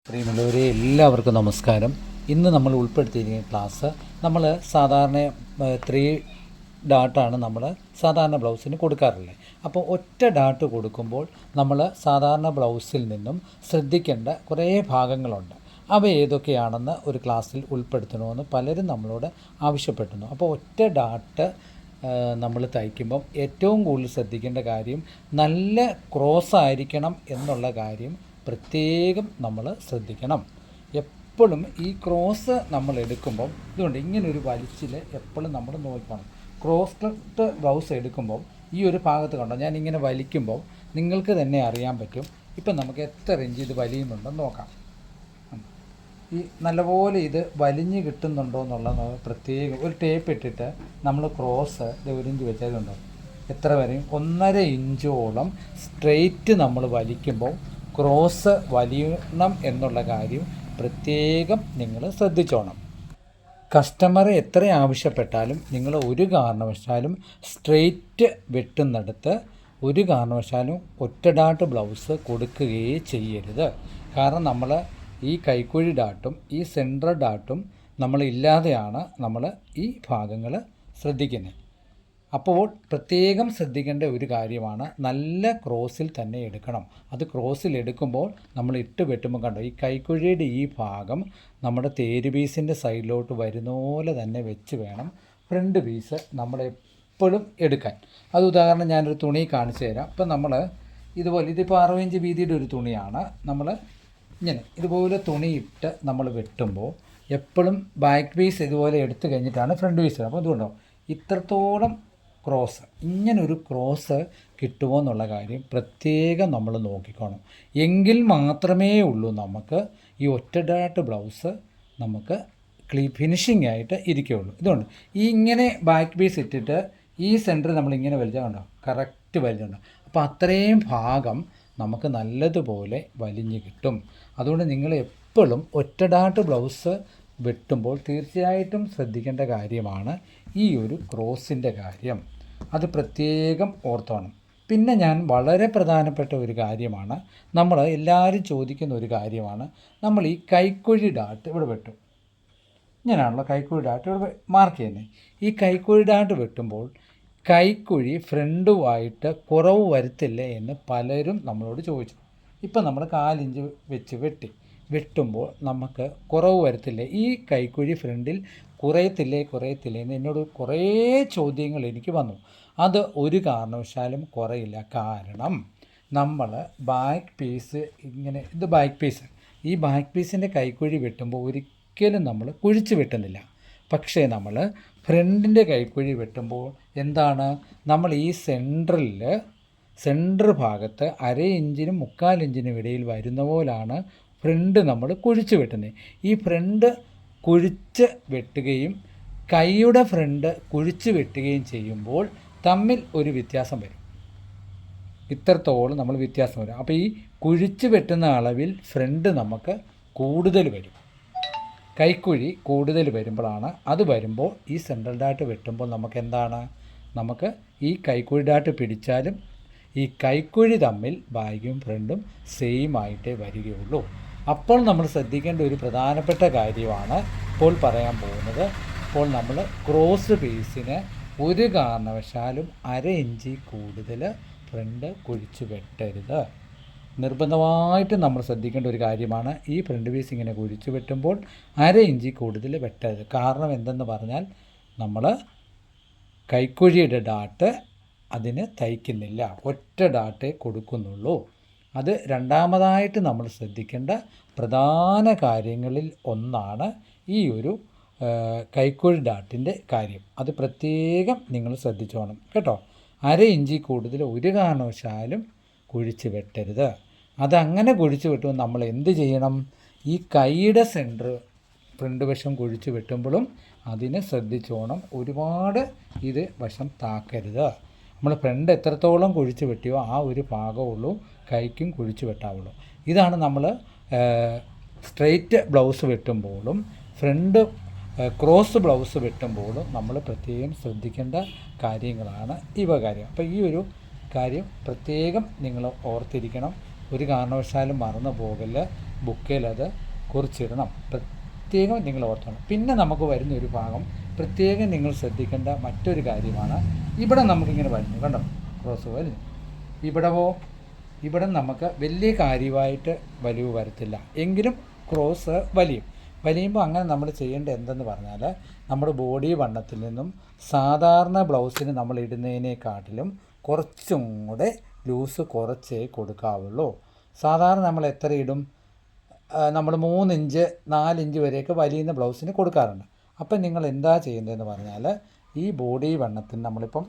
പ്രിയമുള്ളവരെ എല്ലാവർക്കും നമസ്കാരം. ഇന്ന് നമ്മൾ ഉൾപ്പെടുത്തിയിരിക്കുന്ന ക്ലാസ് നമ്മൾ സാധാരണ 3 ഡാട്ടാണ് നമ്മൾ സാധാരണ ബ്ലൗസിന് കൊടുക്കാറുള്ളത്. അപ്പോൾ ഒറ്റ ഡാട്ട് കൊടുക്കുമ്പോൾ നമ്മൾ സാധാരണ ബ്ലൗസിൽ നിന്നും ശ്രദ്ധിക്കേണ്ട കുറേ ഭാഗങ്ങളുണ്ട്. അവ ഏതൊക്കെയാണെന്ന് ഒരു ക്ലാസ്സിൽ ഉൾപ്പെടുത്തണമെന്ന് പലരും നമ്മളോട് ആവശ്യപ്പെട്ടിരുന്നു. അപ്പോൾ ഒറ്റ ഡാട്ട് നമ്മൾ തയ്ക്കുമ്പം ഏറ്റവും കൂടുതൽ ശ്രദ്ധിക്കേണ്ട കാര്യം നല്ല ക്രോസ് ആയിരിക്കണം എന്നുള്ള കാര്യം പ്രത്യേകം നമ്മൾ ശ്രദ്ധിക്കണം. എപ്പോഴും ഈ ക്രോസ് നമ്മൾ എടുക്കുമ്പം ഇതുകൊണ്ട് ഇങ്ങനൊരു വലിച്ചിൽ എപ്പോഴും നമ്മൾ നോക്കണം. ക്രോസ് കട്ട് ബ്ലൗസ് എടുക്കുമ്പോൾ ഈ ഒരു ഭാഗത്ത് കണ്ടോ, ഞാൻ ഇങ്ങനെ വലിക്കുമ്പോൾ നിങ്ങൾക്ക് തന്നെ അറിയാൻ പറ്റും. ഇപ്പം നമുക്ക് എത്ര ഇഞ്ച് ഇത് വലിയുന്നുണ്ടെന്ന് നോക്കാം. ഈ നല്ലപോലെ ഇത് വലിഞ്ഞ് കിട്ടുന്നുണ്ടോ എന്നുള്ളത് പ്രത്യേകം ഒരു ടേപ്പ് ഇട്ടിട്ട് നമ്മൾ ക്രോസ് ഇത് 1 ഇഞ്ച് വെച്ചതുണ്ടോ എത്ര വരെയും 1.5 ഇഞ്ചോളം സ്ട്രെയിറ്റ് നമ്മൾ വലിക്കുമ്പോൾ ക്രോസ് വലിയണം എന്നുള്ള കാര്യം പ്രത്യേകം നിങ്ങൾ ശ്രദ്ധിച്ചോണം. കസ്റ്റമർ എത്ര ആവശ്യപ്പെട്ടാലും നിങ്ങൾ ഒരു കാരണവശാലും സ്ട്രെയിറ്റ് വെട്ടുന്നിടത്ത് ഒരു കാരണവശാലും ഒറ്റ ബ്ലൗസ് കൊടുക്കുകയേ ചെയ്യരുത്. കാരണം നമ്മൾ ഈ കൈക്കുഴി ഡാട്ടും ഈ സെൻട്രൽ ഡാട്ടും നമ്മളില്ലാതെയാണ് നമ്മൾ ഈ ഭാഗങ്ങൾ ശ്രദ്ധിക്കുന്നത്. അപ്പോൾ പ്രത്യേകം ശ്രദ്ധിക്കേണ്ട ഒരു കാര്യമാണ് നല്ല ക്രോസിൽ തന്നെ എടുക്കണം. അത് ക്രോസിൽ എടുക്കുമ്പോൾ നമ്മൾ ഇട്ട് വെട്ടുമ്പോൾ കണ്ടോ, ഈ കൈക്കുഴിയുടെ ഈ ഭാഗം നമ്മുടെ തേര് പീസിൻ്റെ സൈഡിലോട്ട് വരുന്ന പോലെ തന്നെ വെച്ച് വേണം ഫ്രണ്ട് പീസ് നമ്മളെപ്പോഴും എടുക്കാൻ. അത് ഉദാഹരണം ഞാനൊരു തുണി കാണിച്ചു തരാം. ഇപ്പം നമ്മൾ ഇതുപോലെ ഇതിപ്പോൾ 60 ഇഞ്ച് വീതിയുടെ ഒരു തുണിയാണ്. നമ്മൾ ഇങ്ങനെ ഇതുപോലെ തുണിയിട്ട് നമ്മൾ വെട്ടുമ്പോൾ എപ്പോഴും ബാക്ക് പീസ് ഇതുപോലെ എടുത്തു കഴിഞ്ഞിട്ടാണ് ഫ്രണ്ട് പീസ്. അപ്പോൾ അതുകൊണ്ടോ ഇത്രത്തോളം ക്രോസ്, ഇങ്ങനൊരു ക്രോസ് കിട്ടുമോ എന്നുള്ള കാര്യം പ്രത്യേകം നമ്മൾ നോക്കിക്കോണം. എങ്കിൽ മാത്രമേ ഉള്ളൂ നമുക്ക് ഈ ഒറ്റ ബ്ലൗസ് നമുക്ക് ഫിനിഷിംഗ് ആയിട്ട് ഇരിക്കുകയുള്ളൂ. ഇതുകൊണ്ട് ഈ ഇങ്ങനെ ബാക്ക് പീസ് ഇട്ടിട്ട് ഈ സെൻറ്റർ നമ്മളിങ്ങനെ വലിച്ചാൽ കണ്ടോ കറക്റ്റ് വലിച്ചുണ്ടോ. അപ്പോൾ അത്രയും ഭാഗം നമുക്ക് നല്ലതുപോലെ വലിഞ്ഞ് കിട്ടും. അതുകൊണ്ട് നിങ്ങൾ എപ്പോഴും ഒറ്റ ബ്ലൗസ് വെട്ടുമ്പോൾ തീർച്ചയായിട്ടും ശ്രദ്ധിക്കേണ്ട കാര്യമാണ് ഈ ഒരു ക്രോസിൻ്റെ കാര്യം. അത് പ്രത്യേകം ഓർത്തോണം. പിന്നെ ഞാൻ വളരെ പ്രധാനപ്പെട്ട ഒരു കാര്യമാണ്, നമ്മൾ എല്ലാവരും ചോദിക്കുന്ന ഒരു കാര്യമാണ്, നമ്മൾ ഈ കൈക്കുഴി ഡാട്ട് ഇവിടെ വെട്ടും. ഇങ്ങനെയാണല്ലോ കൈക്കുഴി ഡാട്ട് ഇവിടെ മാർക്ക് ചെയ്യുന്നത്. ഈ കൈക്കുഴി ഡാട്ട് വെട്ടുമ്പോൾ കൈക്കുഴി ഫ്രണ്ടുമായിട്ട് കുറവ് വരുത്തില്ലേ എന്ന് പലരും നമ്മളോട് ചോദിച്ചു. ഇപ്പം നമ്മൾ 4 ഇഞ്ച് വെച്ച് വെട്ടുമ്പോൾ നമുക്ക് കുറവ് വരത്തില്ലേ, ഈ കൈക്കുഴി ഫ്രണ്ടിൽ കുറയത്തില്ലേ എന്ന് എന്നോട് കുറേ ചോദ്യങ്ങൾ എനിക്ക് വന്നു. അത് ഒരു കാരണവശാലും കുറയില്ല. കാരണം നമ്മൾ ബാക്ക് പീസ് ഇങ്ങനെ, ഇത് ബാക്ക് പീസ്, ഈ ബാക്ക് പീസിൻ്റെ കൈക്കുഴി വെട്ടുമ്പോൾ ഒരിക്കലും നമ്മൾ കുഴിച്ച് വെട്ടുന്നില്ല. പക്ഷേ നമ്മൾ ഫ്രണ്ടിൻ്റെ കൈക്കുഴി വെട്ടുമ്പോൾ എന്താണ്, നമ്മൾ ഈ സെൻറ്റർ ഭാഗത്ത് 1/2 ഇഞ്ചിനും 3/4 ഇഞ്ചിനും ഇടയിൽ വരുന്ന പോലാണ് ഫ്രണ്ട് നമ്മൾ കുഴിച്ച് വെട്ടുന്നത്. ഈ ഫ്രണ്ട് കുഴിച്ച് വെട്ടുകയും കൈയുടെ ഫ്രണ്ട് കുഴിച്ച് വെട്ടുകയും ചെയ്യുമ്പോൾ തമ്മിൽ ഒരു വ്യത്യാസം വരും. ഇത്രത്തോളം നമ്മൾ വ്യത്യാസം വരും. അപ്പോൾ ഈ കുഴിച്ച് വെട്ടുന്ന അളവിൽ ഫ്രണ്ട് നമുക്ക് കൂടുതൽ വരും, കൈക്കുഴി കൂടുതൽ വരുമ്പോഴാണ്. അത് വരുമ്പോൾ ഈ സെൻട്രൽ ഡാട്ട് വെട്ടുമ്പോൾ നമുക്ക് എന്താണ്, നമുക്ക് ഈ കൈക്കുഴി ഡാട്ട് പിടിച്ചാലും ഈ കൈക്കുഴി തമ്മിൽ ബാക്കും ഫ്രണ്ടും സെയിം ആയിട്ടേ വരികയുള്ളൂ. അപ്പോൾ നമ്മൾ ശ്രദ്ധിക്കേണ്ട ഒരു പ്രധാനപ്പെട്ട കാര്യമാണ് ഇപ്പോൾ പറയാൻ പോകുന്നത്. ഇപ്പോൾ നമ്മൾ ക്രോസ് പീസിന് ഒരു കാരണവശാലും 1/2 ഇഞ്ച് കൂടുതൽ ഫ്രണ്ട് കുഴിച്ച് വെട്ടരുത്. നിർബന്ധമായിട്ടും നമ്മൾ ശ്രദ്ധിക്കേണ്ട ഒരു കാര്യമാണ്. ഈ ഫ്രണ്ട് പീസ് ഇങ്ങനെ കുഴിച്ച് വെട്ടുമ്പോൾ 1/2 ഇഞ്ച് കൂടുതൽ വെട്ടരുത്. കാരണം എന്തെന്ന് പറഞ്ഞാൽ നമ്മൾ കൈക്കുഴിയുടെ ഡാട്ട് അതിന് തയ്ക്കുന്നില്ല, ഒറ്റ ഡാട്ടേ കൊടുക്കുന്നുള്ളൂ. അത് രണ്ടാമതായിട്ട് നമ്മൾ ശ്രദ്ധിക്കേണ്ട പ്രധാന കാര്യങ്ങളിൽ ഒന്നാണ് ഈ ഒരു കൈക്കുഴി ഡാട്ടിൻ്റെ കാര്യം. അത് പ്രത്യേകം നിങ്ങൾ ശ്രദ്ധിച്ചോണം കേട്ടോ. 1/2 ഇഞ്ച് കൂടുതൽ ഒരു കാരണവശാലും കുഴിച്ച് വെട്ടരുത്. അതങ്ങനെ കുഴിച്ച് വെട്ടുമ്പോൾ നമ്മൾ എന്ത് ചെയ്യണം, ഈ കൈയുടെ സെൻറ്റർ ഫ്രണ്ട് വശം കുഴിച്ച് വെട്ടുമ്പോഴും അതിനെ ശ്രദ്ധിച്ചോണം. ഒരുപാട് ഇത് വശം താക്കരുത്. നമ്മൾ ഫ്രണ്ട് എത്രത്തോളം കുഴിച്ച് വെട്ടിയോ ആ ഒരു ഭാഗമുള്ളൂ കൈക്കും കുഴിച്ച് വെട്ടാവുള്ളൂ. ഇതാണ് നമ്മൾ സ്ട്രെയിറ്റ് ബ്ലൗസ് വെട്ടുമ്പോഴും ഫ്രണ്ട് ക്രോസ് ബ്ലൗസ് വെട്ടുമ്പോഴും നമ്മൾ പ്രത്യേകം ശ്രദ്ധിക്കേണ്ട കാര്യങ്ങളാണ് ഇവ കാര്യം. അപ്പോൾ ഈ ഒരു കാര്യം പ്രത്യേകം നിങ്ങൾ ഓർത്തിരിക്കണം. ഒരു കാരണവശാലും മറന്നു പോകല്. ബുക്കിൽ അത് കുറിച്ചിടണം. പ്രത്യേകം നിങ്ങൾ ഓർത്തോണം. പിന്നെ നമുക്ക് വരുന്ന ഒരു ഭാഗം പ്രത്യേകം നിങ്ങൾ ശ്രദ്ധിക്കേണ്ട മറ്റൊരു കാര്യമാണ്. ഇവിടെ നമുക്കിങ്ങനെ വരുന്നു, കണ്ടോ, ക്രോസ് വരുന്നു. ഇവിടെ നമുക്ക് വലിയ കാര്യമായിട്ട് വലിവ് വരത്തില്ല, എങ്കിലും ക്രോസ് വലിയുമ്പോൾ അങ്ങനെ നമ്മൾ ചെയ്യേണ്ടത് എന്തെന്ന് പറഞ്ഞാൽ, നമ്മുടെ ബോഡി വണ്ണത്തിൽ നിന്നും സാധാരണ ബ്ലൗസിന് നമ്മൾ ഇടുന്നതിനേക്കാട്ടിലും കുറച്ചും കൂടെ ലൂസ് കുറച്ചേ കൊടുക്കാവുള്ളൂ. സാധാരണ നമ്മൾ എത്ര ഇടും? നമ്മൾ 3 ഇഞ്ച് 4 ഇഞ്ച് വരെയൊക്കെ വലിയുന്ന ബ്ലൗസിന് കൊടുക്കാറുണ്ട്. അപ്പം നിങ്ങൾ എന്താ ചെയ്യേണ്ടതെന്ന് പറഞ്ഞാൽ, ഈ ബോഡി വണ്ണത്തിന് നമ്മളിപ്പം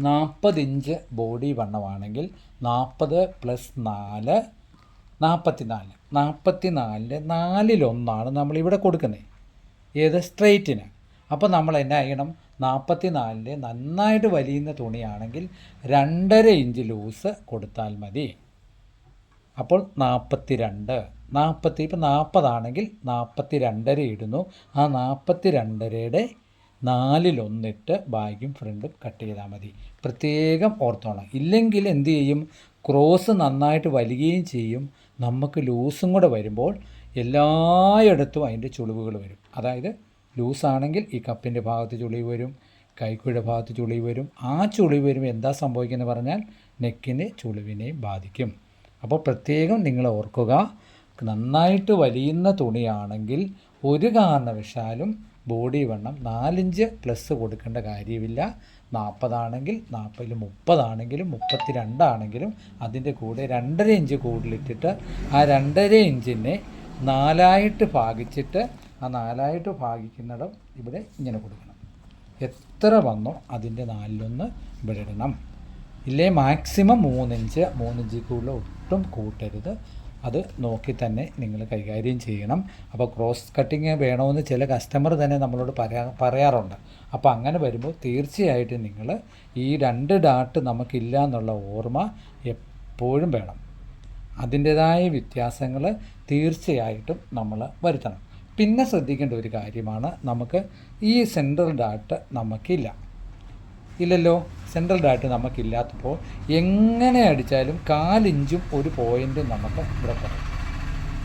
40 ഇഞ്ച് ബോഡി വണ്ണമാണെങ്കിൽ 40 + 4 44. 44-ൻ്റെ 4-1 നമ്മളിവിടെ കൊടുക്കുന്നത്. ഏത്? സ്ട്രെയിറ്റിന്. അപ്പോൾ നമ്മൾ എന്നാ ചെയ്യണം? 44-ൻ്റെ നന്നായിട്ട് വലിയുന്ന തുണിയാണെങ്കിൽ 2.5 ഇഞ്ച് ലൂസ് കൊടുത്താൽ മതി. അപ്പോൾ 42. ഇപ്പം 40 ആണെങ്കിൽ 42.5 ഇടുന്നു. ആ 42.5-യുടെ 4-1 ഇട്ട് ബാക്കും ഫ്രണ്ടും കട്ട് ചെയ്താൽ മതി. പ്രത്യേകം ഓർത്തോണം. ഇല്ലെങ്കിൽ എന്ത് ചെയ്യും? ക്രോസ് നന്നായിട്ട് വലിയുകയും ചെയ്യും. നമുക്ക് ലൂസും കൂടെ വരുമ്പോൾ എല്ലായിടത്തും അതിൻ്റെ ചുളിവുകൾ വരും. അതായത് ലൂസാണെങ്കിൽ ഈ കപ്പിൻ്റെ ഭാഗത്ത് ചുളിവ് വരും, കൈക്കുഴിയുടെ ഭാഗത്ത് ചുളിവ് വരും. ആ ചുളിവ് വരുമ്പോൾ എന്താ സംഭവിക്കുന്നത് പറഞ്ഞാൽ നെക്കിൻ്റെ ചുളിവിനെയും ബാധിക്കും. അപ്പോൾ പ്രത്യേകം നിങ്ങൾ ഓർക്കുക, നന്നായിട്ട് വലിയുന്ന തുണിയാണെങ്കിൽ ഒരു കാരണവശാലും ബോഡി വണ്ണം 4 ഇഞ്ച് പ്ലസ് കൊടുക്കേണ്ട കാര്യമില്ല. 40 ആണെങ്കിൽ 40, 30 ആണെങ്കിലും 32 ആണെങ്കിലും അതിൻ്റെ കൂടെ 2.5 ഇഞ്ച് കൂടുതലിട്ടിട്ട് ആ 2.5 ഇഞ്ചിനെ 4ആയിട്ട് ഭാഗിച്ചിട്ട് ആ 4ആയിട്ട് ഭാഗിക്കുന്നിടം ഇവിടെ ഇങ്ങനെ കൊടുക്കണം. എത്ര വന്നോ അതിൻ്റെ 4-1 ഇവിടെ ഇടണം. ഇല്ലേ മാക്സിമം 3 ഇഞ്ച്, 3 ഇഞ്ചിൽ കൂടുതൽ ഒട്ടും കൂട്ടരുത്. അത് നോക്കി തന്നെ നിങ്ങൾ കൈകാര്യം ചെയ്യണം. അപ്പോൾ ക്രോസ് കട്ടിങ് വേണമെന്ന് ചില കസ്റ്റമർ തന്നെ നമ്മളോട് പറയാറുണ്ട്. അപ്പോൾ അങ്ങനെ വരുമ്പോൾ തീർച്ചയായിട്ടും നിങ്ങൾ ഈ 2 ഡാട്ട് നമുക്കില്ല എന്നുള്ള ഓർമ്മ എപ്പോഴും വേണം. അതിൻ്റേതായ വ്യത്യാസങ്ങൾ തീർച്ചയായിട്ടും നമ്മൾ വരുത്തണം. പിന്നെ ശ്രദ്ധിക്കേണ്ട ഒരു കാര്യമാണ്, നമുക്ക് ഈ സെൻട്രൽ ഡാട്ട് ഇല്ലല്ലോ. സെൻട്രൽ ഡാട്ട് നമുക്കില്ലാത്തപ്പോൾ എങ്ങനെ അടിച്ചാലും 4 ഇഞ്ചും ഒരു പോയിൻറ്റും നമുക്ക് ഇവിടെ കുറയും.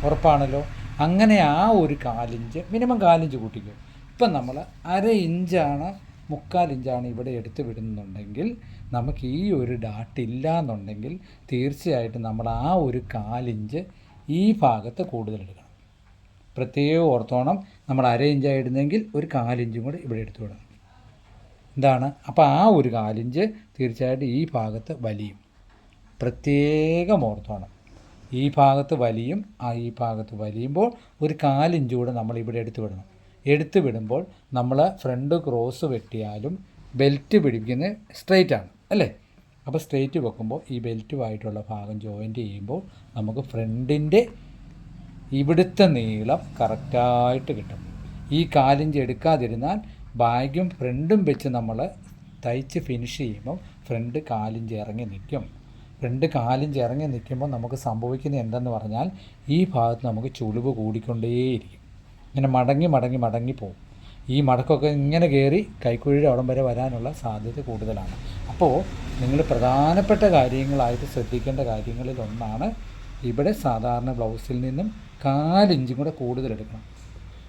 ഉറപ്പാണല്ലോ. അങ്ങനെ ആ ഒരു 4 ഇഞ്ച് മിനിമം 4 ഇഞ്ച് കൂട്ടിക്കും. ഇപ്പം നമ്മൾ 1/2 ഇഞ്ചാണ് 3/4 ഇഞ്ചാണ് ഇവിടെ എടുത്ത് വിടുന്നുണ്ടെങ്കിൽ നമുക്ക് ഈ ഒരു ഡാട്ട് ഇല്ല എന്നുണ്ടെങ്കിൽ തീർച്ചയായിട്ടും നമ്മൾ ആ ഒരു 4 ഇഞ്ച് ഈ ഭാഗത്ത് കൂടുതലെടുക്കണം. പ്രത്യേകം ഓർത്തോണം, നമ്മൾ 1/2 ഇഞ്ചാണ് ഇടുന്നതെങ്കിൽ ഒരു 4 ഇഞ്ചും കൂടി ഇവിടെ എടുത്ത് വിടണം. എന്താണ്? അപ്പോൾ ആ ഒരു 4 ഇഞ്ച് തീർച്ചയായിട്ടും ഈ ഭാഗത്ത് വലിയും. പ്രത്യേകം ഓർത്തോണം, ഈ ഭാഗത്ത് വലിയും. ഈ ഭാഗത്ത് വലിയുമ്പോൾ ഒരു 4 ഇഞ്ച് കൂടെ നമ്മൾ ഇവിടെ എടുത്ത് വിടുമ്പോൾ നമ്മൾ ഫ്രണ്ട് ക്രോസ് വെട്ടിയാലും ബെൽറ്റ് പിടിക്കുന്നത് സ്ട്രെയിറ്റാണ് അല്ലേ? അപ്പോൾ സ്ട്രെയിറ്റ് വെക്കുമ്പോൾ ഈ ബെൽറ്റുമായിട്ടുള്ള ഭാഗം ജോയിൻറ്റ് ചെയ്യുമ്പോൾ നമുക്ക് ഫ്രണ്ടിൻ്റെ ഇവിടുത്തെ നീളം കറക്റ്റായിട്ട് കിട്ടും. ഈ 4 ഇഞ്ച് എടുക്കാതിരുന്നാൽ ബാഗും ഫ്രണ്ടും വെച്ച് നമ്മൾ തയ്ച്ച് ഫിനിഷ് ചെയ്യുമ്പോൾ ഫ്രണ്ട് 4 ഇഞ്ച് ഇറങ്ങി നിൽക്കും. ഫ്രണ്ട് 4 ഇഞ്ച് ഇറങ്ങി നിൽക്കുമ്പോൾ നമുക്ക് സംഭവിക്കുന്നത് എന്തെന്ന് പറഞ്ഞാൽ ഈ ഭാഗത്ത് നമുക്ക് ചുളിവ് കൂടിക്കൊണ്ടേയിരിക്കും. ഇങ്ങനെ മടങ്ങി പോകും. ഈ മടക്കമൊക്കെ ഇങ്ങനെ കയറി കൈക്കുഴിയുടെ അവിടം വരെ വരാനുള്ള സാധ്യത കൂടുതലാണ്. അപ്പോൾ നിങ്ങൾ പ്രധാനപ്പെട്ട കാര്യങ്ങളായിട്ട് ശ്രദ്ധിക്കേണ്ട കാര്യങ്ങളിൽ ഒന്നാണ്, ഇവിടെ സാധാരണ ബ്ലൗസിൽ നിന്നും 4 ഇഞ്ചും കൂടെ കൂടുതലെടുക്കണം,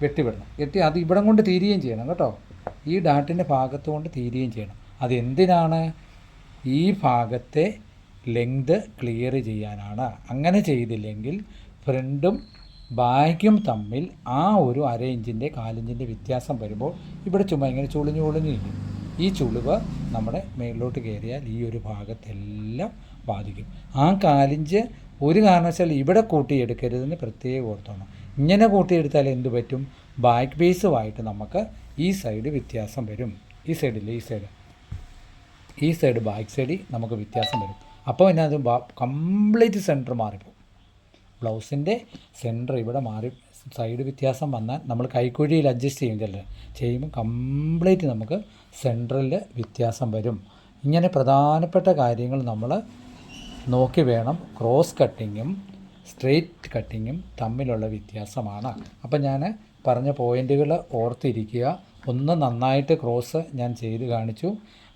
വെട്ടിവിടണം. അത് ഇവിടം കൊണ്ട് തീരുകയും ചെയ്യണം കേട്ടോ. ഈ ഡാട്ടിൻ്റെ ഭാഗത്ത് കൊണ്ട് തീരുകയും ചെയ്യണം. അതെന്തിനാണ്? ഈ ഭാഗത്തെ ലെങ്ത് ക്ലിയർ ചെയ്യാനാണ്. അങ്ങനെ ചെയ്തില്ലെങ്കിൽ ഫ്രണ്ടും ബാക്കും തമ്മിൽ ആ ഒരു 1/2 ഇഞ്ചിൻ്റെ 4 ഇഞ്ചിൻ്റെ വ്യത്യാസം വരുമ്പോൾ ഇവിടെ ചുമ്മാ ഇങ്ങനെ ചുളിഞ്ഞിരിക്കും. ഈ ചുളിവ് നമ്മുടെ മേളിലോട്ട് കയറിയാൽ ഈ ഒരു ഭാഗത്തെല്ലാം ബാധിക്കും. ആ 4 ഇഞ്ച് ഒരു കാരണവശാൽ ഇവിടെ കൂട്ടിയെടുക്കരുതെന്ന് പ്രത്യേകം ഓർത്തോണം. ഇങ്ങനെ കൂട്ടിയെടുത്താൽ എന്ത് പറ്റും? ബാക്ക് പീസുമായിട്ട് നമുക്ക് ഈ സൈഡ് വ്യത്യാസം വരും. ഈ സൈഡ് ബാക്ക് സൈഡിൽ നമുക്ക് വ്യത്യാസം വരും. അപ്പോൾ പിന്നെ അത് കംപ്ലീറ്റ് സെൻറ്റർ മാറിപ്പോകും. ബ്ലൗസിൻ്റെ സെൻറ്റർ ഇവിടെ മാറി സൈഡ് വ്യത്യാസം വന്നാൽ നമ്മൾ കൈക്കുഴിയിൽ അഡ്ജസ്റ്റ് ചെയ്യുമ്പോൾ കംപ്ലീറ്റ് നമുക്ക് സെൻറ്ററിൽ വ്യത്യാസം വരും. ഇങ്ങനെ പ്രധാനപ്പെട്ട കാര്യങ്ങൾ നമ്മൾ നോക്കി വേണം. ക്രോസ് കട്ടിങ്ങും സ്ട്രെയിറ്റ് കട്ടിങ്ങും തമ്മിലുള്ള വ്യത്യാസമാണ്. അപ്പം ഞാൻ പറഞ്ഞ പോയിൻറ്റുകൾ ഓർത്തിരിക്കുക. ഒന്ന്, നന്നായിട്ട് ക്രോസ് ഞാൻ ചെയ്ത് കാണിച്ചു.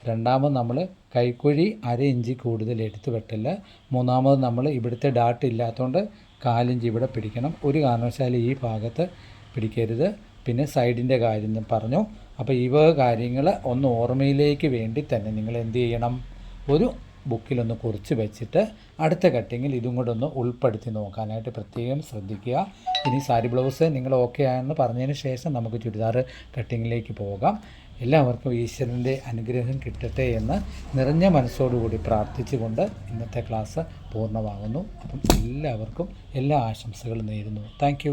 രണ്ടാമത് നമ്മൾ കൈക്കുഴി 1/2 ഇഞ്ച് കൂടുതൽ എടുത്ത് വെട്ടൽ. മൂന്നാമത് നമ്മൾ ഇവിടുത്തെ ഡാട്ട് ഇല്ലാത്തതുകൊണ്ട് 1/4 ഇഞ്ച് ഇവിടെ പിടിക്കണം. ഒരു കാരണവശാലും ഈ ഭാഗത്ത് പിടിക്കരുത്. പിന്നെ സൈഡിൻ്റെ കാര്യം പറഞ്ഞു. അപ്പോൾ ഈ വക കാര്യങ്ങൾ ഒന്ന് ഓർമ്മയിലേക്ക് വേണ്ടി തന്നെ നിങ്ങൾ എന്ത് ചെയ്യണം, ഒരു ബുക്കിലൊന്ന് കുറിച്ച് വെച്ചിട്ട് അടുത്ത കട്ടിങ്ങിൽ ഇതും കൂടെ ഒന്ന് ഉൾപ്പെടുത്തി നോക്കാനായിട്ട് പ്രത്യേകം ശ്രദ്ധിക്കുക. ഇനി സാരി ബ്ലൗസ് നിങ്ങൾ ഓക്കെ ആയെന്ന് പറഞ്ഞതിന് ശേഷം നമുക്ക് ചുരിദാർ കട്ടിങ്ങിലേക്ക് പോകാം. എല്ലാവർക്കും ഈശ്വരൻ്റെ അനുഗ്രഹം കിട്ടട്ടെ എന്ന് നിറഞ്ഞ മനസ്സോടുകൂടി പ്രാർത്ഥിച്ചുകൊണ്ട് ഇന്നത്തെ ക്ലാസ് പൂർണ്ണമാകുന്നു. അപ്പം എല്ലാവർക്കും എല്ലാ ആശംസകളും നേരുന്നു. താങ്ക്